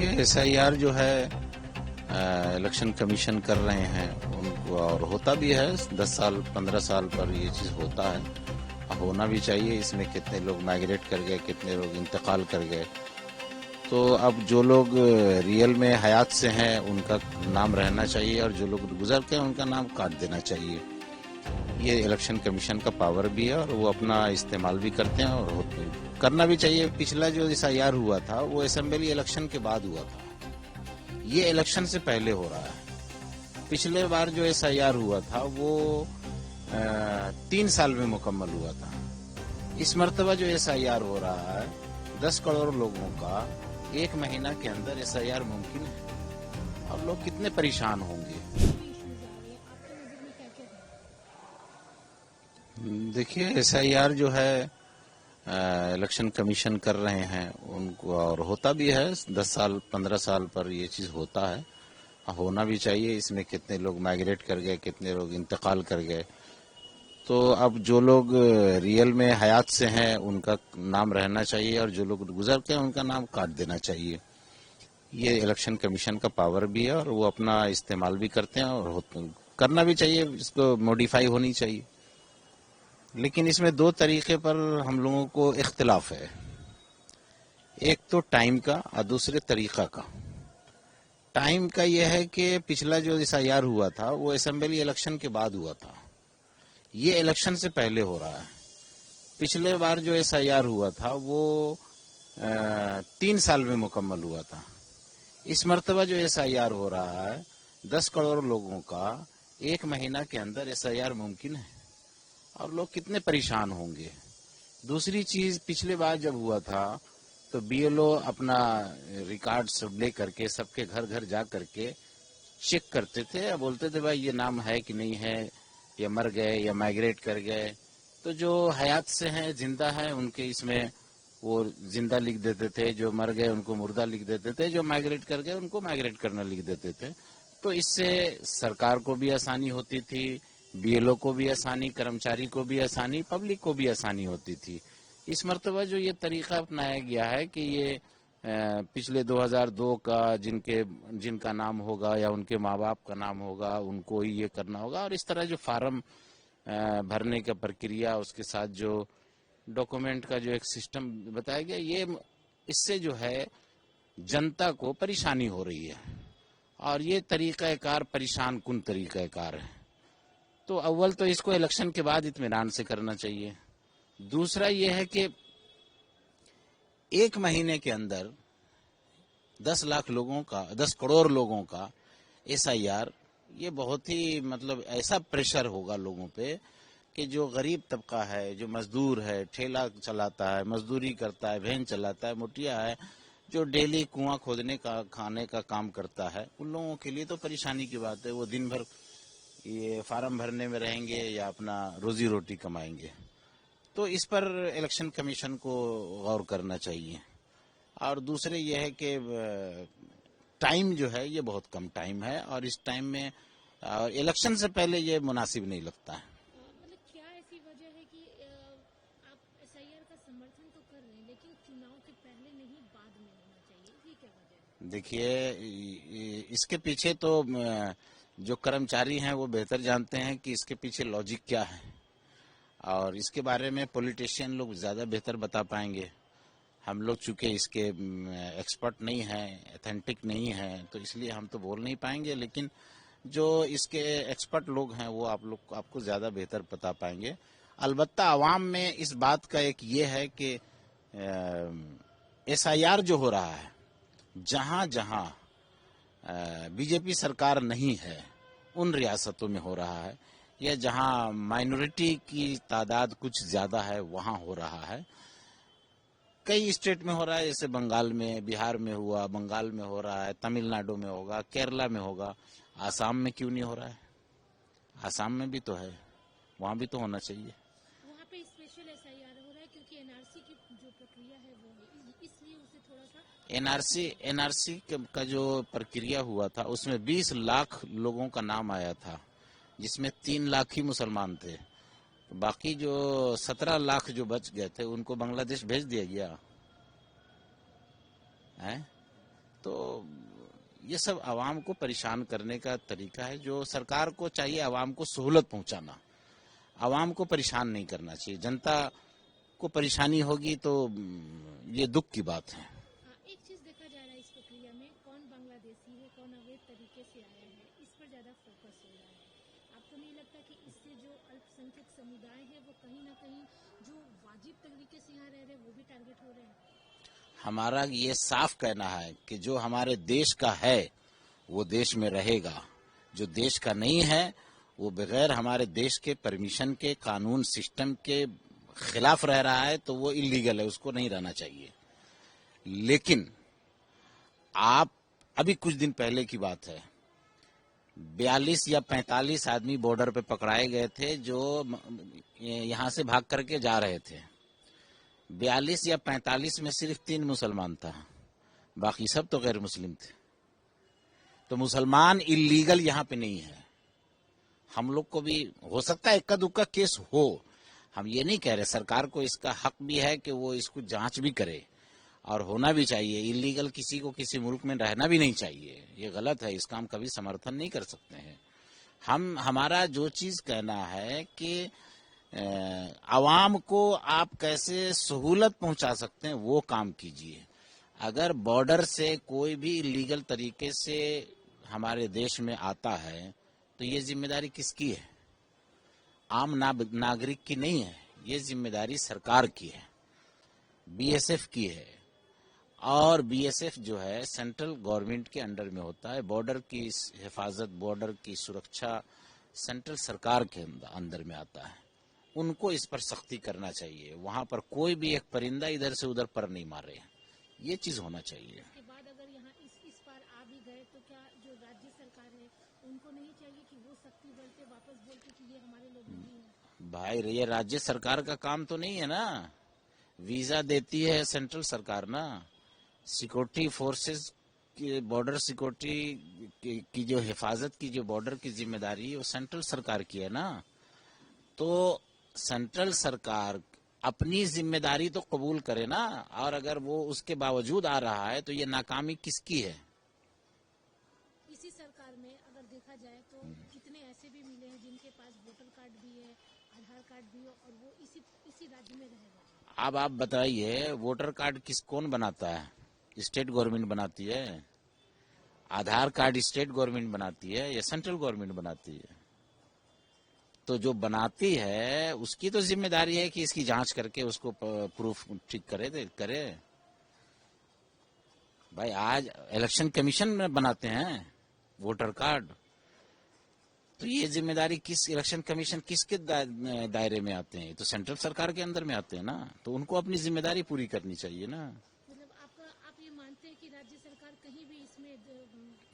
देखिए एसआईआर जो है इलेक्शन कमीशन कर रहे हैं उनको, और होता भी है 10 साल 15 साल पर ये चीज़ होता है, होना भी चाहिए। इसमें कितने लोग माइग्रेट कर गए, कितने लोग इंतकाल कर गए, तो अब जो लोग रियल में हयात से हैं उनका नाम रहना चाहिए, और जो लोग गुजर के हैं उनका नाम काट देना चाहिए। ये इलेक्शन कमीशन का पावर भी है और वो अपना इस्तेमाल भी करते हैं, और करना भी चाहिए। पिछला जो एसआईआर हुआ था वो असेंबली इलेक्शन के बाद हुआ था, ये इलेक्शन से पहले हो रहा है। पिछले बार जो एसआईआर हुआ था वो 3 साल में मुकम्मल हुआ था। इस मर्तबा जो एसआईआर हो रहा है 10 करोड़ लोगों का 1 महीना के अंदर एसआईआर मुमकिन है, और लोग कितने परेशान होंगे। देखिए एसआईआर जो है इलेक्शन कमीशन कर रहे हैं उनको, और होता भी है 10 साल 15 साल पर ये चीज़ होता है, होना भी चाहिए। इसमें कितने लोग माइग्रेट कर गए, कितने लोग इंतकाल कर गए, तो अब जो लोग रियल में हयात से हैं उनका नाम रहना चाहिए, और जो लोग गुजर के हैं उनका नाम काट देना चाहिए। ये इलेक्शन कमीशन का पावर भी है और वो अपना इस्तेमाल भी करते हैं, और करना भी चाहिए। इसको मॉडिफाई होनी चाहिए, लेकिन इसमें 2 तरीके पर हम लोगों को इख्तिलाफ है। एक तो टाइम का और दूसरे तरीका का। टाइम का यह है कि पिछला जो एसआईआर हुआ था वो असेंबली इलेक्शन के बाद हुआ था, ये इलेक्शन से पहले हो रहा है। पिछले बार जो एसआईआर हुआ था वो 3 साल में मुकम्मल हुआ था। इस मर्तबा जो एसआईआर हो रहा है 10 करोड़ लोगों का 1 महीना के अंदर एसआईआर मुमकिन है, और लोग कितने परेशान होंगे। दूसरी चीज, पिछले बार जब हुआ था तो बीएलओ अपना रिकॉर्ड सब ले करके सबके घर घर जा करके चेक करते थे, बोलते थे भाई ये नाम है कि नहीं है, या मर गए या माइग्रेट कर गए। तो जो हयात से हैं, जिंदा हैं, उनके इसमें वो जिंदा लिख देते थे, जो मर गए उनको मुर्दा लिख देते थे, जो माइग्रेट कर गए उनको माइग्रेट करना लिख देते थे। तो इससे सरकार को भी आसानी होती थी, बीएलओ को भी आसानी, कर्मचारी को भी आसानी, पब्लिक को भी आसानी होती थी। इस मर्तबा जो ये तरीका अपनाया गया है कि ये पिछले 2002 का जिनका नाम होगा या उनके माँ बाप का नाम होगा उनको ही ये करना होगा, और इस तरह जो फार्म भरने का प्रक्रिया, उसके साथ जो डॉक्यूमेंट का जो एक सिस्टम बताया गया, ये इससे जो है जनता को परेशानी हो रही है, और ये तरीक़ाकार परेशान कुन तरीक़ाकार है। तो अव्वल तो इसको इलेक्शन के बाद इत्मीनान से करना चाहिए। दूसरा ये है कि 1 महीने के अंदर 10 लाख लोगों का, 10 करोड़ लोगों का एसआईआर, ये बहुत ही मतलब ऐसा प्रेशर होगा लोगों पे कि जो गरीब तबका है, जो मजदूर है, ठेला चलाता है, मजदूरी करता है, वैन चलाता है, मुटिया है, जो डेली कुआं खोदने का, खाने का काम करता है, उन लोगों के लिए तो परेशानी की बात है। वो दिन भर ये फार्म भरने में रहेंगे या अपना रोजी रोटी कमाएंगे। तो इस पर इलेक्शन कमीशन को गौर करना चाहिए। और दूसरे ये है कि टाइम जो है ये बहुत कम टाइम है, और इस टाइम में इलेक्शन से पहले ये मुनासिब नहीं लगता है। मतलब क्या ऐसी वजह है कि आप एसआईआर का समर्थन तो कर रहे हैं, लेकिन चुनाव के पहले नहीं बाद में होना चाहिए, ये क्या वजह है? देखिए इसके पीछे तो जो कर्मचारी हैं वो बेहतर जानते हैं कि इसके पीछे लॉजिक क्या है, और इसके बारे में पॉलिटिशियन लोग ज़्यादा बेहतर बता पाएंगे। हम लोग चूंकि इसके एक्सपर्ट नहीं हैं, ऑथेंटिक नहीं हैं, तो इसलिए हम तो बोल नहीं पाएंगे, लेकिन जो इसके एक्सपर्ट लोग हैं वो आपको ज़्यादा बेहतर बता पाएंगे। अलबत्ता आवाम में इस बात का एक ये है कि एसआईआर जो हो रहा है, जहाँ जहाँ बीजेपी सरकार नहीं है उन रियासतों में हो रहा है, या जहाँ माइनॉरिटी की तादाद कुछ ज़्यादा है वहाँ हो रहा है। कई स्टेट में हो रहा है, जैसे बंगाल में, बिहार में हुआ, बंगाल में हो रहा है, तमिलनाडु में होगा, केरला में होगा, आसाम में क्यों नहीं हो रहा है? आसाम में भी तो है, वहाँ भी तो होना चाहिए। वहाँ पे स्पेशल एसआईआर हो रहा है क्योंकि एनआरसी की जो प्रक्रिया है वो है, इसलिए उसे थोड़ा सा एनआरसी का जो प्रक्रिया हुआ था उसमें 20 लाख लोगों का नाम आया था, जिसमें 3 लाख ही मुसलमान थे। बाकी जो 17 लाख जो बच गए थे उनको बांग्लादेश भेज दिया गया है। तो ये सब आवाम को परेशान करने का तरीका है। जो सरकार को चाहिए आवाम को सहूलत पहुंचाना, आवाम को परेशान नहीं करना चाहिए। जनता को परेशानी होगी तो ये दुख की बात है। एक चीज देखा जा रहा है इस प्रक्रिया में, कौन बांग्लादेशी है, कौन अवैध तरीके से आया है, इस पर ज्यादा फोकस हो रहा है। आपको नहीं लगता कि इससे जो अल्पसंख्यक समुदाय है वो कहीं ना कहीं जो वाजिब तरीके से यहाँ रह रहे हैं वो भी टारगेट हो रहे हैं? हमारा ये साफ कहना है कि जो हमारे देश का है वो देश में रहेगा, जो देश का नहीं है वो बगैर हमारे देश के परमिशन के, कानून सिस्टम के खिलाफ रह रहा है तो वो इलीगल है, उसको नहीं रहना चाहिए। लेकिन आप अभी कुछ दिन पहले की बात है, 42 या 45 आदमी बॉर्डर पे पकड़ाए गए थे जो यहां से भाग करके जा रहे थे। 42 या 45 में सिर्फ 3 मुसलमान था, बाकी सब तो गैर मुस्लिम थे। तो मुसलमान इलीगल यहाँ पे नहीं है। हम लोग को भी हो सकता है इक्का दुक्का केस हो, हम ये नहीं कह रहे। सरकार को इसका हक भी है कि वो इसको जांच भी करे और होना भी चाहिए। इलीगल किसी को किसी मुल्क में रहना भी नहीं चाहिए, ये गलत है, इसका हम कभी समर्थन नहीं कर सकते हैं। हमारा जो चीज कहना है कि आवाम को आप कैसे सहूलत पहुंचा सकते हैं वो काम कीजिए। अगर बॉर्डर से कोई भी इलीगल तरीके से हमारे देश में आता है तो ये जिम्मेदारी किसकी है? आम नागरिक की नहीं है, ये जिम्मेदारी सरकार की है, बीएसएफ की है। और बीएसएफ जो है सेंट्रल गवर्नमेंट के अंडर में होता है। बॉर्डर की हिफाजत, बॉर्डर की सुरक्षा सेंट्रल सरकार के अंदर में आता है। उनको इस पर सख्ती करना चाहिए। वहां पर कोई भी एक परिंदा इधर से उधर पर नहीं मारे, ये चीज होना चाहिए। इसके बाद अगर यहाँ इस पार आ भी गए तो क्या जो राज्य सरकार है उनको नहीं चाहिए कि वो सख्ती बरते, वापस बोलते कि ये हमारे लोग नहीं है? भाई ये राज्य सरकार का काम तो नहीं है ना, वीजा देती है सेंट्रल सरकार ना। सिक्योरिटी फोर्सेस की, बॉर्डर सिक्योरिटी की जो हिफाजत की, जो बॉर्डर की जिम्मेदारी है वो सेंट्रल सरकार की है ना। तो सेंट्रल सरकार अपनी जिम्मेदारी तो कबूल करे ना। और अगर वो उसके बावजूद आ रहा है तो ये नाकामी किसकी है? इसी सरकार में अगर देखा जाए तो कितने ऐसे भी मिले हैं जिनके पास वोटर कार्ड भी है, आधार कार्ड भी है, और वो इसी राज्य में रहेगा। अब आप बताइए, वोटर कार्ड कौन बनाता है? स्टेट गवर्नमेंट बनाती है। आधार कार्ड स्टेट गवर्नमेंट बनाती है या सेंट्रल गवर्नमेंट बनाती है? तो जो बनाती है उसकी तो जिम्मेदारी है कि इसकी जांच करके उसको प्रूफ ठीक करे। भाई आज इलेक्शन कमीशन में बनाते हैं वोटर कार्ड, तो ये जिम्मेदारी किस इलेक्शन कमीशन किसके दायरे में आते हैं? तो सेंट्रल सरकार के अंदर में आते हैं ना। तो उनको अपनी जिम्मेदारी पूरी करनी चाहिए ना। मतलब आप ये मानते हैं कि राज्य सरकार कहीं भी इसमें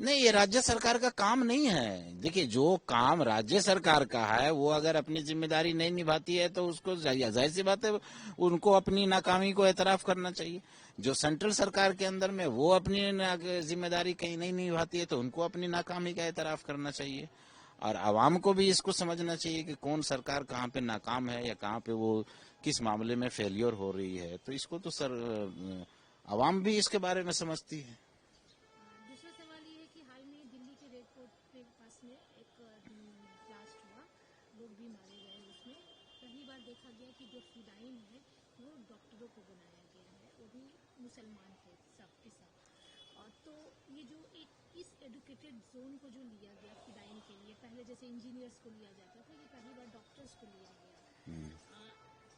नहीं, ये राज्य सरकार का काम नहीं है। देखिए, जो काम राज्य सरकार का है वो अगर अपनी जिम्मेदारी नहीं निभाती है तो उसको जाहिर सी बात है उनको अपनी नाकामी को एतराफ करना चाहिए। जो सेंट्रल सरकार के अंदर में वो अपनी जिम्मेदारी कहीं नहीं निभाती है तो उनको अपनी नाकामी का एतराफ करना चाहिए। और आवाम को भी इसको समझना चाहिए कि कौन सरकार कहाँ पे नाकाम है या कहाँ पे वो किस मामले में फेलियर हो रही है। तो इसको तो आवाम भी इसके बारे में समझती है। दूसरा सवाल ये है कि हाल में दिल्ली के रेड फोर्ट के पास में एक ब्लास्ट हुआ, लोग भी मारे गए उसमें। पहली बार देखा गया कि जो फिदाइन है वो डॉक्टरों को बनाया गया है, वो भी मुसलमान थे सब के सब। और तो ये जो इस एडुकेटेड जोन को जो लिया गया फिदाइन के लिए, पहले जैसे इंजीनियर्स को लिया जाता था, ये पहली बार डॉक्टर्स को लिया गया।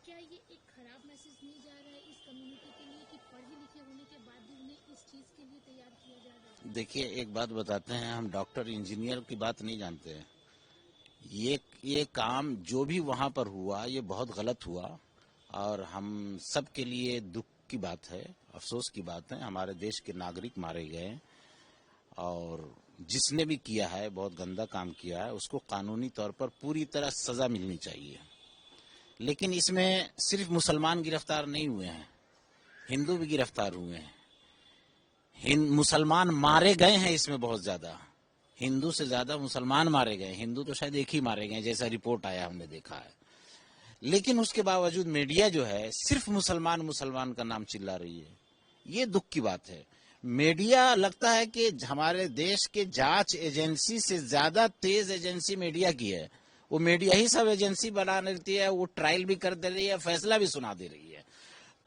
क्या ये एक खराब मैसेज नहीं जा रहा है इस कम्युनिटी के लिए कि पढ़े लिखे होने के बाद भी उन्हें इस चीज के लिए तैयार किया जा रहा है? देखिए, एक बात बताते हैं, हम डॉक्टर इंजीनियर की बात नहीं जानते हैं। ये काम जो भी वहां पर हुआ ये बहुत गलत हुआ और हम सब के लिए दुख की बात है, अफसोस की बात है। हमारे देश के नागरिक मारे गए और जिसने भी किया है बहुत गंदा काम किया है, उसको कानूनी तौर पर पूरी तरह सजा मिलनी चाहिए। लेकिन इसमें सिर्फ मुसलमान गिरफ्तार नहीं हुए हैं, हिंदू भी गिरफ्तार हुए हैं। मुसलमान मारे गए हैं इसमें बहुत ज्यादा, हिंदू से ज्यादा मुसलमान मारे गए। हिंदू तो शायद एक ही मारे गए जैसा रिपोर्ट आया, हमने देखा है। लेकिन उसके बावजूद मीडिया जो है सिर्फ मुसलमान मुसलमान का नाम चिल्ला रही है, ये दुख की बात है। मीडिया लगता है कि हमारे देश के जांच एजेंसी से ज्यादा तेज एजेंसी मीडिया की है। वो मीडिया ही सब एजेंसी बना देती है, वो ट्रायल भी कर दे रही है, फैसला भी सुना दे रही है।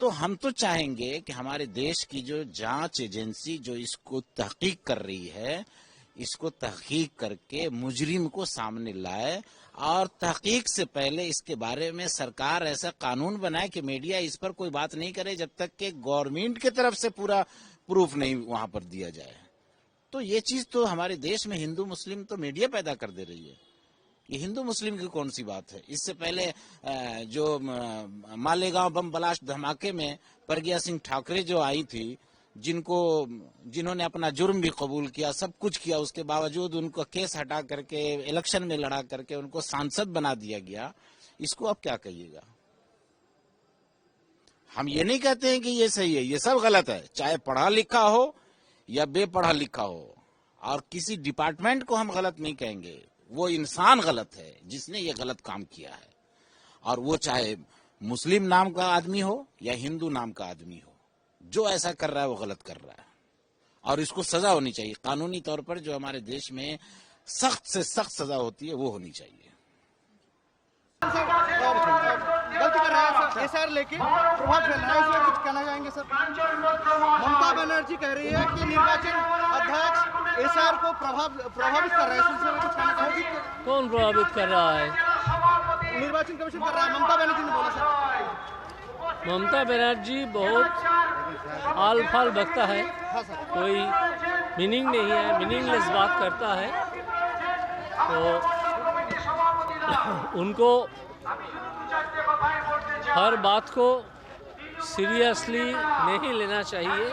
तो हम तो चाहेंगे कि हमारे देश की जो जांच एजेंसी जो इसको तहकीक कर रही है, इसको तहकीक करके मुजरिम को सामने लाए और तहकीक से पहले इसके बारे में सरकार ऐसा कानून बनाए कि मीडिया इस पर कोई बात नहीं करे जब तक कि गवर्नमेंट की तरफ से पूरा प्रूफ नहीं वहां पर दिया जाए। तो ये चीज तो हमारे देश में हिंदू मुस्लिम तो मीडिया पैदा कर दे रही है। ये हिंदू मुस्लिम की कौन सी बात है? इससे पहले जो मालेगांव बम ब्लास्ट धमाके में प्रज्ञा सिंह ठाकरे जो आई थी, जिन्होंने अपना जुर्म भी कबूल किया, सब कुछ किया, उसके बावजूद उनको केस हटा करके इलेक्शन में लड़ा करके उनको सांसद बना दिया गया। इसको आप क्या कहिएगा? हम ये नहीं कहते हैं कि ये सही है, ये सब गलत है, चाहे पढ़ा लिखा हो या बेपढ़ा लिखा हो। और किसी डिपार्टमेंट को हम गलत नहीं कहेंगे, वो इंसान गलत है जिसने ये गलत काम किया है। और वो चाहे मुस्लिम नाम का आदमी हो या हिंदू नाम का आदमी हो, जो ऐसा कर रहा है वो गलत कर रहा है और इसको सजा होनी चाहिए। कानूनी तौर पर जो हमारे देश में सख्त से सख्त सजा होती है वो होनी चाहिए। गलती कर रहा है सर, एसआर लेके प्रभाव फैल रहा है, इसमें कुछ कहना चाहेंगे सर? ममता बनर्जी कह रही है कि निर्वाचन अध्यक्ष एसआर को प्रभावित कर रहा है, इस सिलसिले में कुछ कहना चाहेंगे? कौन प्रभावित कर रहा है? निर्वाचन कमीशन कर रहा है, ममता बनर्जी ने बोला सर। ममता बनर्जी बहुत आल फाल बकता है, कोई मीनिंग नहीं है, मीनिंगलेस बात करता है। तो उनको हर बात को सीरियसली नहीं लेना चाहिए,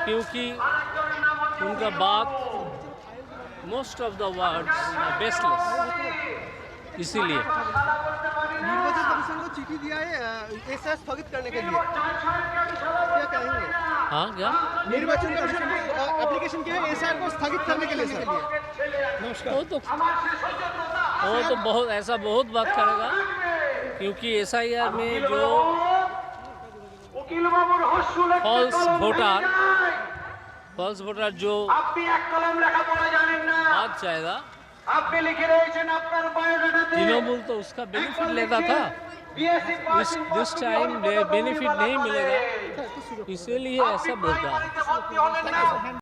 क्योंकि उनका बात most of the words baseless. इसीलिए निर्वाचन कमीशन को चिट्ठी दिया है एसआर स्थगित करने के लिए, क्या कहेंगे? हाँ, क्या निर्वाचन कमीशन को एप्लीकेशन किया है एसआर को स्थगित करने के लिए सर। वो तो बहुत ऐसा बहुत बात करेगा, क्योंकि एसआईआर में जो फॉल्स वोटर जो बात जाएगा, तृणमूल तो उसका बेनिफिट लेता था, दिस टाइम बेनिफिट नहीं मिलेगा, इसीलिए ऐसा बोलता है।